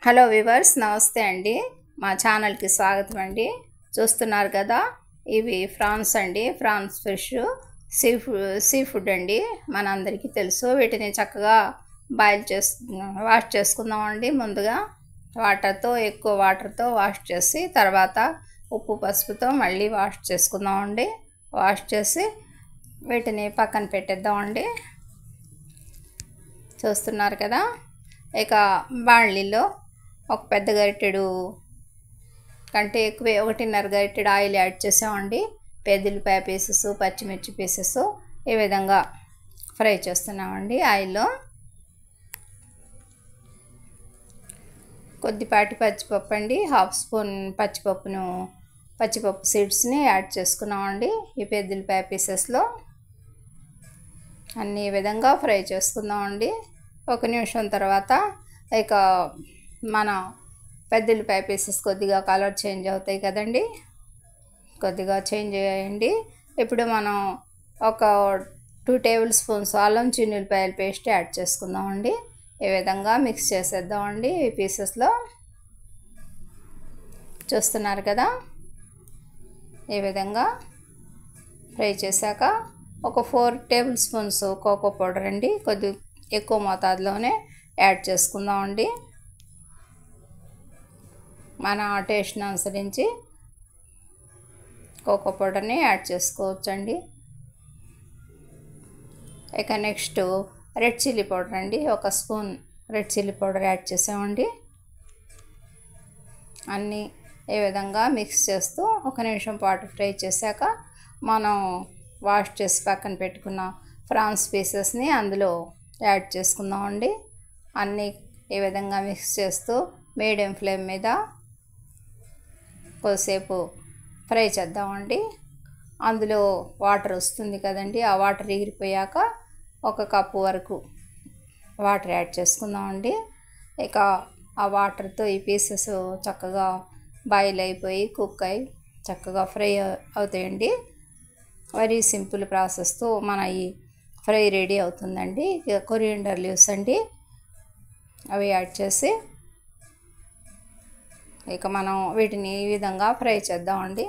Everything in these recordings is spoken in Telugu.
హలో వ్యూవర్స్, నమస్తే అండి. మా ఛానల్కి స్వాగతం అండి. చూస్తున్నారు కదా, ఇవి ఫ్రాన్స్ అండి. ఫ్రాన్స్ ఫిష్ సీ ఫుడ్ అండి. మనందరికీ తెలుసు. వీటిని చక్కగా వాష్ చేసుకుందామండి. ముందుగా ఎక్కువ వాటర్తో వాష్ చేసి తర్వాత ఉప్పు పసుపుతో మళ్ళీ వాష్ చేసుకుందామండి. వాష్ చేసి వీటిని పక్కన పెట్టేద్దామండి. చూస్తున్నారు కదా, ఇక బాణలిలో ఒక పెద్ద గరిటెడు కంటే ఎక్కువే 1.5 గరిటెడు ఆయిల్ యాడ్ చేసామండి. పెద్దల్లిపాయ పీసెస్, పచ్చిమిర్చి పీసెస్ ఈ విధంగా ఫ్రై చేస్తున్నామండి. ఆయిల్లో కొద్దిపాటి పచ్చిపప్పు అండి, 1/2 స్పూన్ పచ్చిపప్పు సీడ్స్ని యాడ్ చేసుకున్నామండి. ఈ పెద్దల్లిపాయ పీసెస్లో అన్ని ఈ విధంగా ఫ్రై చేసుకుందామండి. 1 నిమిషం తర్వాత ఇక మన పెద్దల్లిపాయ పీసెస్ కొద్దిగా కలర్ చేంజ్ అవుతాయి కదండి, కొద్దిగా చేంజ్ అయ్యాయండి. ఇప్పుడు మనం ఒక 2 టేబుల్ స్పూన్స్ అల్లం చిన్నులపాయల పేస్ట్ యాడ్ చేసుకుందామండి. ఈ విధంగా మిక్స్ చేసేద్దామండి. ఈ పీసెస్లో చూస్తున్నారు కదా, ఈ విధంగా ఫ్రై చేశాక ఒక 4 టేబుల్ స్పూన్స్ కోకో పౌడర్ అండి, కొద్ది ఎక్కువ మోతాదులోనే యాడ్ చేసుకుందామండి. మన టేస్ట్ని అనుసరించి కోకో పౌడర్ని యాడ్ చేసుకోవచ్చండి. ఇక నెక్స్ట్ రెడ్ చిల్లీ పౌడర్ అండి, 1 spoon red chilli powder add చేసామండి. అన్నీ ఈ విధంగా మిక్స్ చేస్తూ 1 నిమిషం పాటు ఫ్రై చేశాక మనం వాష్ చేసి పక్కన పెట్టుకున్న ఫ్రాన్స్ పీసెస్ని అందులో యాడ్ చేసుకుందామండి. అన్నీ ఈ విధంగా మిక్స్ చేస్తూ మీడియం ఫ్లేమ్ మీద కొద్దిసేపు ఫ్రై చేద్దామండి. అందులో వాటర్ వస్తుంది కదండి, ఆ వాటర్ ఎగిరిపోయాక 1 కప్పు వరకు వాటర్ యాడ్ చేసుకుందామండి. ఇక ఆ వాటర్తో ఈ పీసెస్ చక్కగా బాయిల్ అయిపోయి కుక్ అయి చక్కగా ఫ్రై అవుతాయండి. వెరీ సింపుల్ ప్రాసెస్తో మన ఈ ఫ్రై రెడీ అవుతుందండి. ఇక కొరియండర్ లీవ్స్ అండి, అవి యాడ్ చేసి ఇక మనం వీటిని ఈ విధంగా ఫ్రై చేద్దామండి.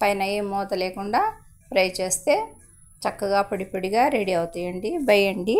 పైన ఏం మూత లేకుండా ఫ్రై చేస్తే చక్కగా పొడి పొడిగా రెడీ అవుతాయండి. బై అండి.